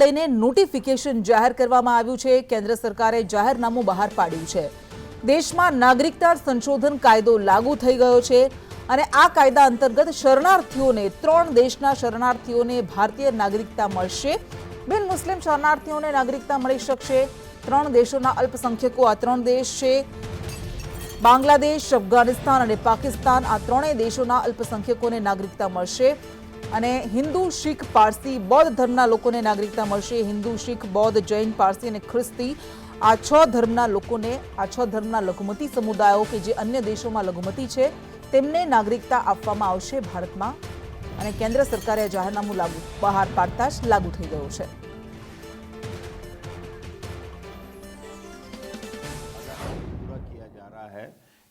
લઈને નોટિફિકેશન જાહેર કરવામાં આવ્યું છે। કેન્દ્ર સરકારે જાહેરનામું બહાર પાડ્યું છે। દેશમાં નાગરિકતા સંશોધન કાયદો લાગુ થઈ ગયો છે અને આ કાયદા અંતર્ગત શરણાર્થીઓને 3 દેશના શરણાર્થીઓને ભારતીય નાગરિકતા મળશે। બિન મુસ્લિમ શરણાર્થીઓને નાગરિકતા મળી શકશે। 3 દેશોના અલ્પસંખ્યકો આ 3 દેશ છે બાંગ્લાદેશ, અફઘાનિસ્તાન અને પાકિસ્તાન। આ ત્રણેય દેશોના અલ્પસંખ્યકોને નાગરિકતા મળશે અને હિન્દુ, શીખ, પારસી, બૌદ્ધ ધર્મના લોકોને નાગરિકતા મળશે। હિન્દુ, શીખ, બૌદ્ધ, જૈન, પારસી અને ખ્રિસ્તી આ 6 ધર્મના લોકોને, આ 6 ધર્મના લઘુમતી સમુદાયો કે જે અન્ય દેશોમાં લઘુમતી છે તેમને નાગરિકતા આપવામાં આવશે ભારતમાં અને કેન્દ્ર સરકારે જાહેરનામું બહાર પાડતા જ લાગુ થઈ ગયું છે।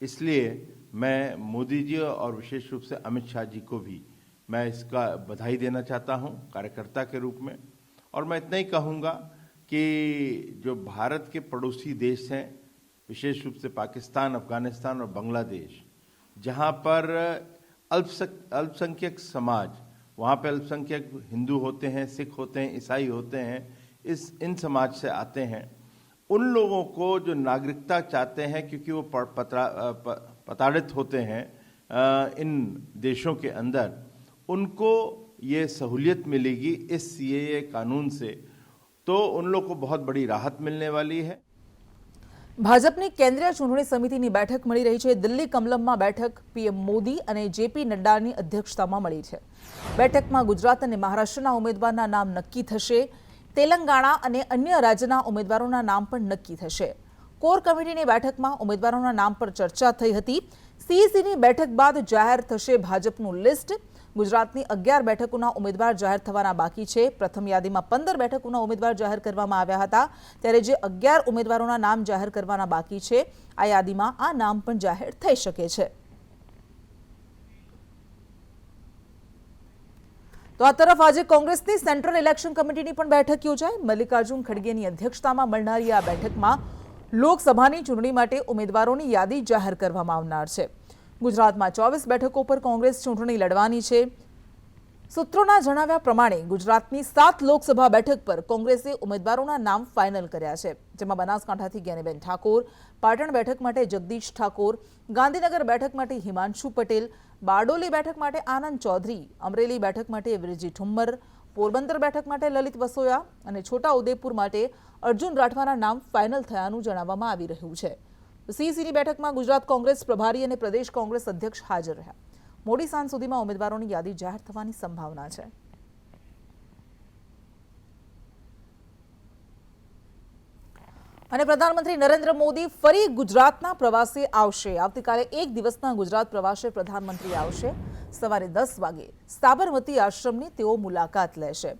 इसलिए मैं मोदी जी और विशेष रूप से अमित शाह जी को भी मैं इसका बधाई देना चाहता हूं कार्यकर्ता के रूप में। और मैं इतना ही कहूंगा कि जो भारत के पड़ोसी देश हैं, विशेष रूप से पाकिस्तान, अफगानिस्तान और बांग्लादेश, जहां पर अल्पसंख्यक समाज, वहां पे अल्पसंख्यक हिंदू होते हैं, सिख होते हैं, ईसाई होते हैं, इन समाज से आते हैं। उन लोगों को जो नागरिकता चाहते हैं क्योंकि वो प्रताड़ित होते हैं इन देशों के अंदर, उनको ये सहूलियत मिलेगी इस सीएए कानून से, तो उन लोगों को बहुत बड़ी राहत मिलने वाली है। भाजपनी केंद्रीय चूंटणी समितिनी बैठक मળી રહી છે। દિલ્હી કમલમમાં બેઠક પીએમ મોદી અને જેપી નડ્ડાની અધ્યક્ષતામાં મળી છે। બેઠકમાં ગુજરાત અને મહારાષ્ટ્રના ઉમેદવારના નામ નક્કી થશે। તેલંગાણા અને અન્ય રાજ્યના ઉમેદવારોના નામ પણ નક્કી થશે। કોર કમિટીની બેઠકમાં ઉમેદવારોના નામ પર ચર્ચા થઈ હતી। સીઈસીની બેઠક બાદ જાહેર થશે ભાજપનું લિસ્ટ। ગુજરાતની 11 બેઠકોના ઉમેદવાર જાહેર થવાના બાકી છે। પ્રથમ યાદીમાં 15 બેઠકોના ઉમેદવાર જાહેર કરવામાં આવ્યા હતા, ત્યારે જે 11 ઉમેદવારોના નામ જાહેર કરવાના બાકી છે આ યાદીમાં આ નામ પણ જાહેર થઈ શકે છે। तो आ तरफ आज कांग्रेसनी सेंट्रल इलेक्शन कमिटीनी पण बैठक योजाई। मल्लिकार्जुन खड़गेनी अध्यक्षतामां મળનારી આ બેઠકમાં લોકસભાની ચૂંટણી માટે ઉમેદવારોની યાદી જાહેર કરવામાં આવનાર છે। ગુજરાતમાં 24 બેઠકો પર કોંગ્રેસ ચૂંટણી લડવાની છે। સૂત્રોના જણાવ્યા પ્રમાણે ગુજરાતની 7 લોકસભા બેઠક પર કોંગ્રેસે ઉમેદવારોના નામ ફાઇનલ કર્યા છે, જેમાં બનાસકાંઠાથી જ્ઞાનીબેન ઠાકોર, પાટણ બેઠક માટે જગદીશ ઠાકોર, ગાંધીનગર બેઠક માટે હિમાંશુ પટેલ, બારડોલી બેઠક માટે આનંદ ચૌધરી, અમરેલી બેઠક માટે વિરજી ઠુમ્મર, પોરબંદર બેઠક માટે લલિત વસોયા અને છોટા ઉદેપુર માટે અર્જુન રાઠવાના નામ ફાઇનલ થયાનું જણાવવામાં આવી રહ્યું છે। સીઈસીની બેઠકમાં ગુજરાત કોંગ્રેસ પ્રભારી અને પ્રદેશ કોંગ્રેસ અધ્યક્ષ હાજર રહ્યા। મોડી સાંજ સુધીમાં ઉમેદવારોની યાદી જાહેર થવાની સંભાવના છે। અને પ્રધાનમંત્રી નરેન્દ્ર મોદી ફરી ગુજરાતના પ્રવાસે આવશે। આવતીકાલે 1 દિવસના ગુજરાત પ્રવાસે પ્રધાનમંત્રી આવશે। સવારે 10 વાગે સાબરમતી આશ્રમની તેઓ મુલાકાત લેશે।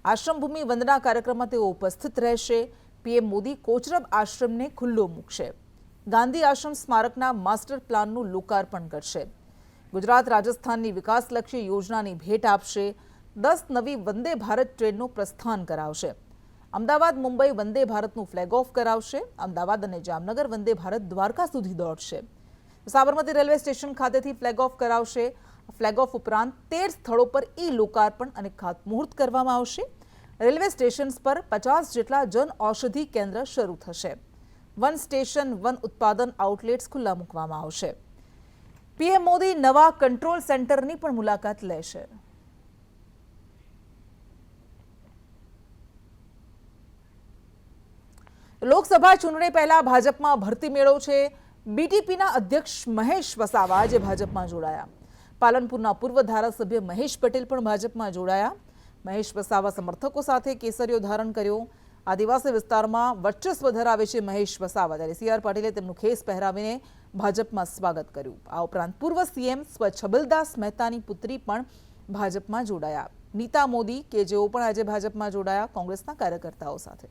આશ્રમ ભૂમિ વંદના કાર્યક્રમમાં તેઓ ઉપસ્થિત રહેશે। પીએમ મોદી કોચરબ આશ્રમને ખુલ્લો મૂકશે। ગાંધી આશ્રમ સ્મારકના માસ્ટર પ્લાનનું લોકાર્પણ કરશે। ગુજરાત રાજસ્થાનની વિકાસલક્ષી યોજનાની ભેટ આપશે। 10 નવી વંદે ભારત ટ્રેનનું પ્રસ્થાન કરાવશે। અમદાવાદ મુંબઈ વંદે ભારતનું ફ્લેગ ઓફ કરાવશે। અમદાવાદ અને જામનગર વંદે ભારત દ્વારકા સુધી દોડશે। સાબરમતી રેલવે સ્ટેશન ખાતેથી ફ્લેગ ઓફ કરાવશે। ફ્લેગ ઓફ ઉપરાંત 13 સ્થળો પર ઈ લોકાર્પણ અને ખાતમુહૂર્ત કરવામાં આવશે। રેલવે સ્ટેશન્સ પર 50 જેટલા જન ઔષધિ કેન્દ્ર શરૂ થશે। વન સ્ટેશન, વન ઉત્પાદન આઉટલેટ્સ ખુલ્લા મૂકવામાં આવશે। પીએમ મોદી નવા કંટ્રોલ સેન્ટરની પણ મુલાકાત લેશે। લોકસભા ચૂંટણી પહેલા ભાજપમાં ભરતી મેળો છે। બીટીપીના અધ્યક્ષ મહેશ વસાવા આજે ભાજપમાં જોડાયા। પાલનપુરના પૂર્વ ધારાસભ્ય મહેશ પટેલ પણ ભાજપમાં જોડાયા। મહેશ વસાવા સમર્થકો સાથે કેસરીઓ ધારણ કર્યો। આદિવાસી વિસ્તારમાં વર્ચસ્વ ધરાવે છે મહેશ વસાવા, ત્યારે સીઆર પાટીલે તેમનું ખેસ પહેરાવીને ભાજપમાં સ્વાગત કર્યું। આ ઉપરાંત પૂર્વ સીએમ છબીલદાસ મહેતાની પુત્રી પણ ભાજપમાં જોડાયા। નીતા મોદી કે જેઓ પણ આજે ભાજપમાં જોડાયા કોંગ્રેસના કાર્યકર્તાઓ સાથે।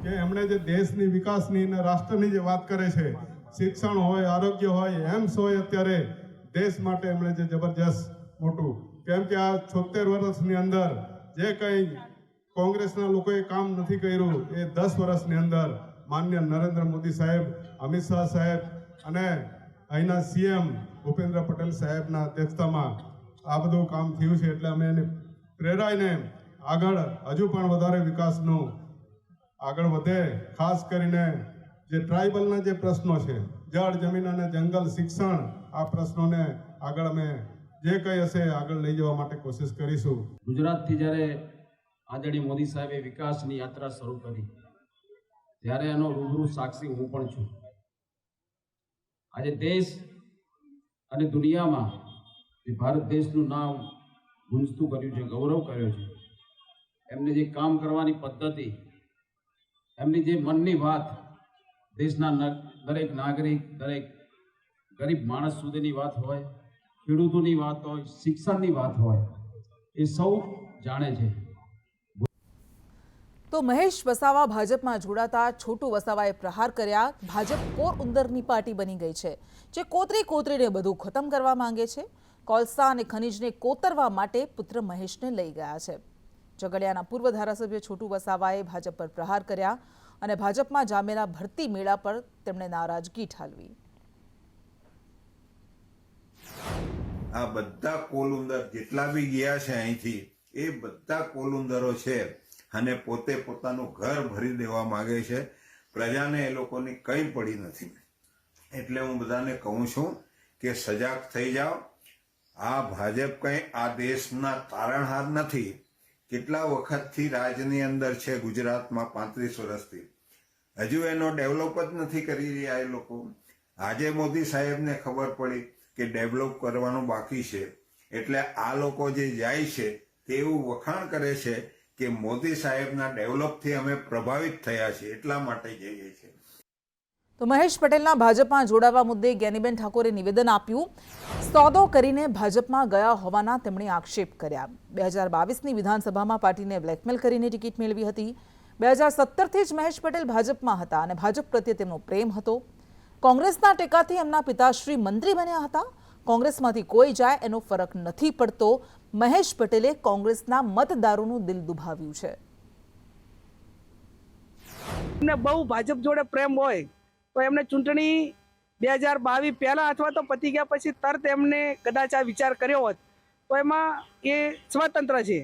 કે એમણે જે દેશની વિકાસની અને રાષ્ટ્રની જે વાત કરે છે, શિક્ષણ હોય, આરોગ્ય હોય, એમ્સ હોય, અત્યારે દેશ માટે એમણે જે જબરજસ્ત મોટું, કેમ કે આ 76 વર્ષની અંદર જે કંઈ કોંગ્રેસના લોકોએ કામ નથી કર્યું એ 10 વર્ષની અંદર માન્ય નરેન્દ્ર મોદી સાહેબ, અમિત શાહ સાહેબ અને અહીંના સીએમ ભૂપેન્દ્ર પટેલ સાહેબના અધ્યક્ષતામાં આ બધું કામ થયું છે। એટલે અમે એને પ્રેરાઈને આગળ હજુ પણ વધારે વિકાસનું આગળ વધે. ખાસ કરીને જે ટ્રાઇબલના જે પ્રશ્નો છે, જળ, જમીન અને જંગલ, શિક્ષણ, આ પ્રશ્નોને આગળ અમે જે કંઈ હશે આગળ લઈ જવા માટે કોશિશ કરીશું. ગુજરાતથી જ્યારે આદરણીય મોદી સાહેબે વિકાસની યાત્રા શરૂ કરી ત્યારે એનો રૂબરૂ સાક્ષી હું પણ છું. આજે દેશ અને દુનિયામાં જે ભારત દેશનું નામ ગુંજતું કર્યું છે, ગૌરવ કર્યો છે, એમને જે કામ કરવાની પદ્ધતિ, એમની જે મનની વાત દેશના દરેક નાગરિક, દરેક ગરીબ માણસ સુધીની વાત હોય, ખેડૂતોની વાત હોય, શિક્ષણની વાત હોય, એ સૌ જાણે છે. તો મહેશ વસાવા ભાજપમાં જોડાતા છોટુ વસાવાએ પ્રહાર કર્યા. ભાજપ કોર ઉંદરની પાર્ટી બની ગઈ છે, જે કોતરીને બધું ખતમ કરવા માંગે છે. કોલસા અને ખનીજને કોતરવા માટે પુત્ર મહેશને લઈ ગયા છે. ઝઘડિયાના પૂર્વ ધારાસભ્ય છોટુ વસાવાએ ભાજપ પર પ્રહાર કર્યા અને ભાજપમાં જામેલા ભરતી મેળા પર તેમણે નારાજગી ઠાલવી. આ બધા કોલુંદર જેટલા બી ગયા છે અહીંથી, એ બધા કોલુંદરો છે અને પોતે પોતાનું ઘર ભરી દેવા માંગે છે. પ્રજાને એ લોકોની કંઈ પડી નથી. એટલે હું બધાને કહું છું કે સજાગ થઈ જાઓ. આ ભાજપ કંઈ આ દેશના તારણહાર નથી. કેટલા વખતથી રાજની અંદર છે ગુજરાતમાં, 35 વર્ષથી. હજુ એનો ડેવલપ જ નથી કરી રહ્યા એ લોકો. આજે મોદી સાહેબને ખબર પડી કે ડેવલપ કરવાનું બાકી છે, એટલે આ લોકો જે જાય છે તે એવું વખાણ કરે છે કે મોદી સાહેબના ડેવલપથી અમે પ્રભાવિત થયા છીએ, એટલા માટે જઈએ છીએ. તો મહેશ પટેલના ભાજપમાં જોડાવા મુદ્દે જ્ઞાનીબેન ઠાકોરે નિવેદન આપ્યું. સોદો કરીને ભાજપમાં ગયા હોવાના તેમણે આક્ષેપ કર્યા. 2022ની વિધાનસભામાં પાર્ટીને બ્લેકમેલ કરીને ટિકિટ મેળવી હતી. 2017થી જ મહેશ પટેલ ભાજપમાં હતા અને ભાજપ પ્રત્યે તેમનો પ્રેમ હતો. કોંગ્રેસના ટેકાથી એમના પિતાશ્રી મંત્રી બન્યા હતા. કોંગ્રેસમાંથી કોઈ જાય એનો ફરક નથી પડતો. મહેશ પટેલે કોંગ્રેસના મતદારોનું દિલ દુભાવ્યું છે. એમને બહુ ભાજપ જોડે પ્રેમ હોય તો એમને ચૂંટણી 2022 પહેલા અથવા તો પતી ગયા પછી તરત એમને કદાચ આ વિચાર કર્યો હોત તો એમાં એ સ્વતંત્ર છે.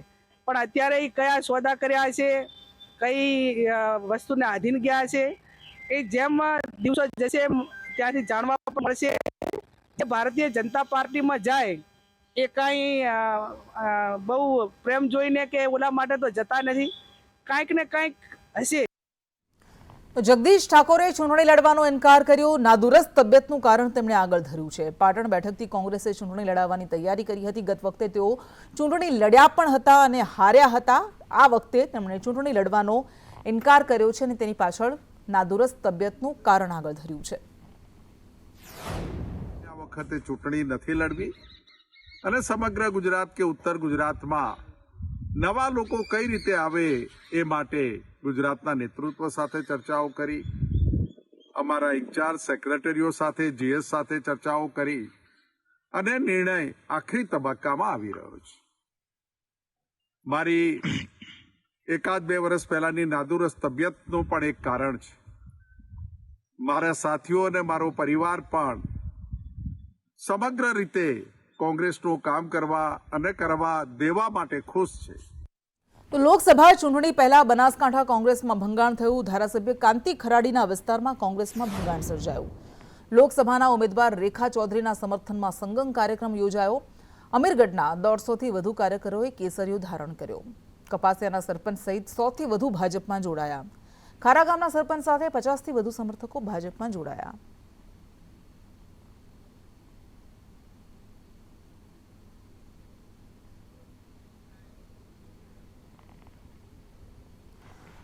પણ અત્યારે એ કયા સોદા કર્યા છે, કઈ વસ્તુને આધીન ગયા છે, એ જેમ દિવસો જશે ત્યાંથી જાણવા પણ મળશે. જે ભારતીય જનતા પાર્ટીમાં જાય એ કાંઈ બહુ પ્રેમ જોઈને કે ઓલા માટે તો જતા નથી. કાંઈક ને કાંઈક હશે. જગદીશ ઠાકોરે ચૂંટણી લડવાનો ઇનકાર કર્યો. નાદુરસ્ત તબિયતનું કારણ તેમણે આગળ ધર્યું છે. પાટણ બેઠકથી કોંગ્રેસે ચૂંટણી લડાવવાની તૈયારી કરી હતી. ગત વખતે તેઓ ચૂંટણી લડ્યા પણ હતા અને હાર્યા હતા. આ વખતે તેમણે ચૂંટણી લડવાનો ઇનકાર કર્યો છે અને તેની પાછળ નાદુરસ્ત તબિયતનું કારણ આગળ ધર્યું છે. આ વખતે ચૂંટણી નથી લડવી અને સમગ્ર ગુજરાત કે ઉત્તર ગુજરાતમાં નવા લોકો કઈ રીતે આવે એ માટે ગુજરાતના નેતૃત્વ સાથે ચર્ચાઓ કરી, અમારા ઇન્ચાર્જ સેક્રેટરીઓ સાથે, જીએસ સાથે ચર્ચાઓ કરી અને નિર્ણય આખરી તબક્કામાં આવી રહ્યો છે. મારી 1-2 વર્ષ પહેલાની નાદુરસ્ત તબિયતનું પણ એક કારણ છે. મારા સાથીઓ અને મારો પરિવાર પણ સમગ્ર રીતે કોંગ્રેસનું કામ કરવા અને કરવા દેવા માટે ખુશ છે. તો લોકસભા ચૂંટણી પહેલા બનાસકાંઠા કોંગ્રેસમાં ભંગાણ થયું. ધારાસભ્ય કાંતિ ખરાડીના વિસ્તારમાં કોંગ્રેસમાં ભંગાણ સર્જાયું. લોકસભાના ઉમેદવાર રેખા ચૌધરીના સમર્થનમાં સંગમ કાર્યક્રમ યોજાયો. અમીરગઢના 150થી વધુ કાર્યકરોએ કેસરીઓ ધારણ કર્યો. કપાસિયાના સરપંચ સહિત 100થી વધુ ભાજપમાં જોડાયા. ખારા ગામના સરપંચ સાથે 50થી વધુ સમર્થકો ભાજપમાં જોડાયા.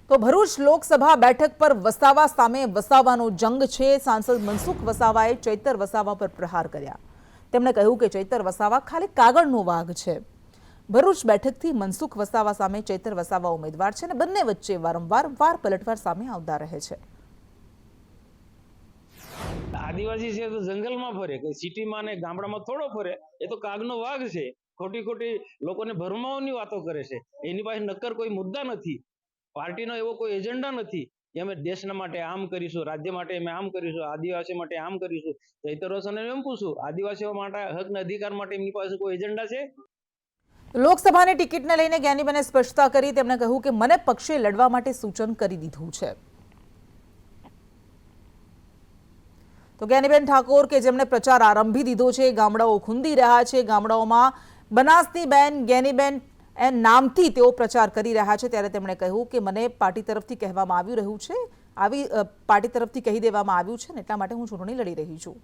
તો ભરૂચ લોકસભા બેઠક પર વસાવા સામે વસાવાનો જંગ છે. સાંસદ મનસુખ વસાવાએ ચૈતર વસાવા પર પ્રહાર કર્યા. તેમણે કહ્યું કે ચૈતર વસાવા ખાલી કાગળનો વાઘ છે. ભરૂચ બેઠકથી મનસુખ વસાવા સામે ચૈતર વસાવા ઉમેદવાર છે અને બંને વચ્ચે વારંવાર પલટવાર સામે આવતા રહે છે. આદિવાસી છે તો જંગલમાં ફરે, કે સિટીમાં ને ગામડામાં થોડો ફરે. એ તો કાગનો વાઘ છે. ખોટી લોકોને ભરમાવાની વાતો કરે છે. એની પાસે નક્કર કોઈ મુદ્દા નથી. પાર્ટીનો એવો કોઈ એજન્ડા નથી કે અમે દેશના માટે આમ કરીશું, રાજ્ય માટે અમે આમ કરીશું, આદિવાસી માટે આમ કરીશું. ચૈતર વસાવાને એમ પૂછું, આદિવાસીઓ માટે હક અને અધિકાર માટે એમની પાસે કોઈ એજન્ડા છે? લોકસભાની ટિકિટને લઈને જ્ઞાનીબેને સ્પષ્ટતા કરી. તેમણે કહ્યું કે મને પક્ષે લડવા માટે સૂચન કરી દીધું છે. તો જ્ઞાનીબેન ઠાકોર કે જેમણે પ્રચાર આરંભી દીધો છે, ગામડાઓ ખૂંદી રહ્યા છે, ગામડાઓમાં બનાસની બેન જ્ઞાનીબેન નામથી તેઓ પ્રચાર કરી રહ્યા છે, ત્યારે તેમણે કહ્યું કે મને પાર્ટી તરફથી કહેવામાં આવી રહ્યું છે, આવી પાર્ટી તરફથી કહી દેવામાં આવ્યું છે ને એટલા માટે હું ચૂંટણી લડી રહી છું.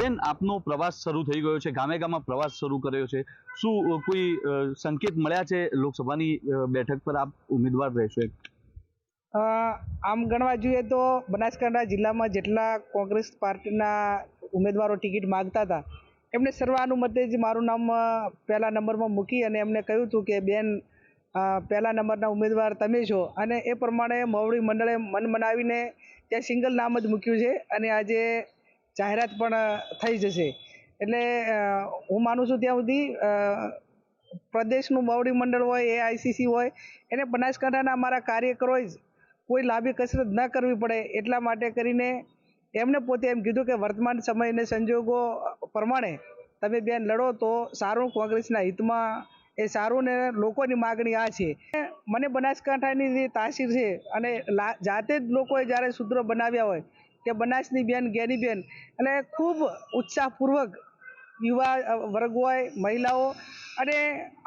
બેન, આપનો પ્રવાસ શરૂ થઈ ગયો છે, ગામે ગામમાં પ્રવાસ શરૂ કર્યો છે. શું કોઈ સંકેત મળ્યા છે લોકસભાની બેઠક પર આપ ઉમેદવાર રહેશો? આમ ગણવા જોઈએ તો બનાસકાંઠા જિલ્લામાં જેટલા કોંગ્રેસ પાર્ટીના ઉમેદવારો ટિકિટ માગતા હતા એમને સર્વાનુમતે જ મારું નામ પહેલા નંબરમાં મૂકી અને એમને કહ્યું હતું કે બેન પહેલા નંબરના ઉમેદવાર તમે છો, અને એ પ્રમાણે મવડી મંડળે મન મનાવીને ત્યાં સિંગલ નામ જ મૂક્યું છે અને આજે જાહેરાત પણ થઈ જશે. એટલે હું માનું છું ત્યાં સુધી પ્રદેશનું મવડી મંડળ હોય, AICC હોય, એને બનાસકાંઠાના અમારા કાર્યકરોએ જ કોઈ લાંબી કસરત ન કરવી પડે એટલા માટે કરીને એમને પોતે એમ કીધું કે વર્તમાન સમય અને સંજોગો પ્રમાણે તમે બેન લડો તો સારું, કોંગ્રેસના હિતમાં એ સારું ને લોકોની માગણી આ છે. મને બનાસકાંઠાની જે તાસીર છે અને જાતે જ લોકોએ જ્યારે સૂત્રો બનાવ્યા હોય કે બનાસની બેન જ્ઞાનીબેન, એટલે ખૂબ ઉત્સાહપૂર્વક યુવા વર્ગ હોય, મહિલાઓ અને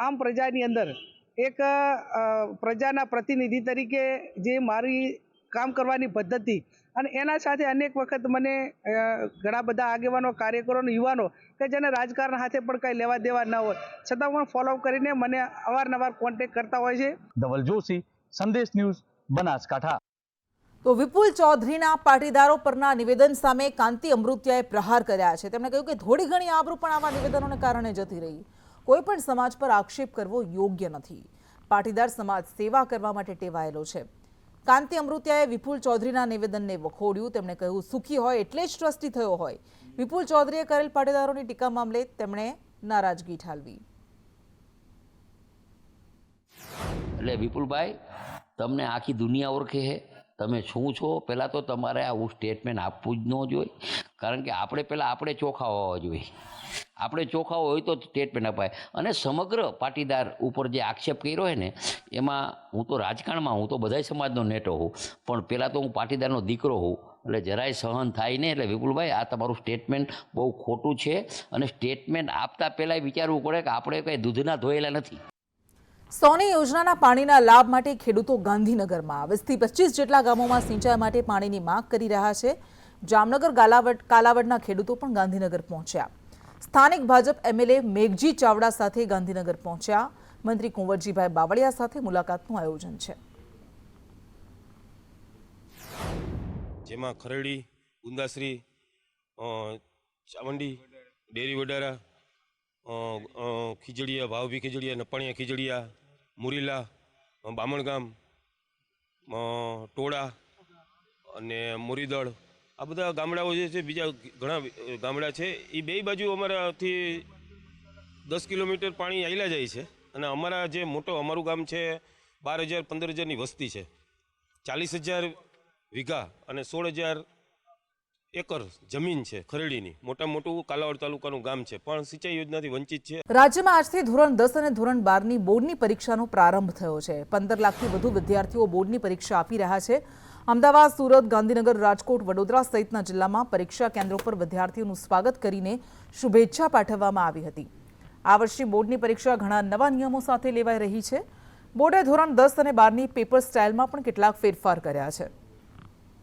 આમ પ્રજાની અંદર એક પ્રજાના પ્રતિનિધિ તરીકે જે મારી કામ કરવાની પદ્ધતિ અને એના સાથે અનેક વખત મને ઘણા બધા આગેવાનો, કાર્યકરો અને યુવાનો કે જેને રાજકારણ સાથે પણ કંઈ લેવા દેવા ન હોય છતાં પણ ફોલો કરીને મને અવારનવાર કોન્ટેક્ટ કરતા હોય છે. ધવલ જોશી, સંદેશ ન્યૂઝ, બનાસકાંઠા. તો વિપુલ ચૌધરીના પાટીદારો પરના નિવેદન સામે કાંતિ અમૃતિયાએ પ્રહાર કર્યા છે. તેમણે કહ્યું કે થોડી ઘણી આબરૂ પણ આવા નિવેદનોને કારણે જતી રહી. કોઈ પણ સમાજ પર આક્ષેપ કરવો યોગ્ય નથી. પાટીદાર સમાજ સેવા કરવા માટે ટેવાયેલો છે. કાંતિ અમૃતિયાએ વિપુલ ચૌધરીના નિવેદનને વખોડ્યું. તેમણે કહ્યું સુખી હોય એટલે જ ટ્રસ્ટી થયો હોય. વિપુલ ચૌધરીએ કરેલ પાટીદારોની ટીકા મામલે તેમણે નારાજગી ઠાલવી. એટલે વિપુલભાઈ, તમને આખી દુનિયા ઓળખે છે, તમે શું છો. પહેલાં તો તમારે આવું સ્ટેટમેન્ટ આપવું જ ન જોઈએ, કારણ કે આપણે ચોખ્ખા હોવા જોઈએ. આપણે ચોખ્ખા હોય તો સ્ટેટમેન્ટ અપાય. અને સમગ્ર પાટીદાર ઉપર જે આક્ષેપ કર્યો હોય ને, એમાં હું તો રાજકારણમાં, હું તો બધા સમાજનો નેટો હોઉં, પણ પહેલાં તો હું પાટીદારનો દીકરો હોઉં, એટલે જરાય સહન થાય નહીં. એટલે વિપુલભાઈ, આ તમારું સ્ટેટમેન્ટ બહુ ખોટું છે અને સ્ટેટમેન્ટ આપતા પહેલાં વિચારવું પડે કે આપણે કંઈ દૂધના ધોયેલા નથી. સોની યોજનાના પાણીના લાભ માટે ખેડૂતો ગાંધીનગરમાં 20 થી 25 જેટલા ગામોમાં સિંચાઈ માટે પાણીની માંગ કરી રહ્યા છે. જામનગર કાલાવડના ખેડૂતો પણ ગાંધીનગર પહોંચ્યા. સ્થાનિક ભાજપ MLA મેઘજી ચાવડા સાથે ગાંધીનગર પહોંચ્યા. મંત્રી કુંવરજીભાઈ બાવળિયા સાથે મુલાકાતનું આયોજન છે. જેમાં ખરેડી, ગુંદાશ્રી, ચાવંડી, ડેરી વડારા, ખીજડીયા, ભાવભી ખીજડીયા, નપાણીયા ખીજડીયા, મુરીલા, બામણગામ, ટોળા અને મુરીદળ, આ બધા ગામડાઓ જે છે, બીજા ઘણા ગામડા છે, એ બે બાજુ અમારાથી 10 કિલોમીટર પાણી આવેલા જાય છે. અને અમારા જે અમારું ગામ છે 12,000 15,000ની વસ્તી છે, 40,000 વીઘા અને 16,000 એકર જમીન છે ખરેડીની. મોટું કાલાવડ તાલુકાનું ગામ છે, પણ સિંચાઈ યોજનાથી વંચિત છે. રાજ્યમાં આજથી ધોરણ 10 અને ધોરણ 12ની બોર્ડની પરીક્ષાનો પ્રારંભ થયો છે. 15 લાખથી વધુ વિદ્યાર્થીઓ બોર્ડની પરીક્ષા આપી રહ્યા છે. અમદાવાદ, સુરત, ગાંધીનગર, રાજકોટ, વડોદરા સહિતના જિલ્લામાં પરીક્ષા કેન્દ્રો પર વિદ્યાર્થીઓનું સ્વાગત કરીને શુભેચ્છા પાઠવવામાં આવી હતી. આ વર્ષે બોર્ડની પરીક્ષા ઘણા નવા નિયમો સાથે લેવાઈ રહી છે. બોર્ડે ધોરણ 10 અને 12ની પેપર સ્ટાઇલમાં પણ કેટલાક ફેરફાર કર્યા છે.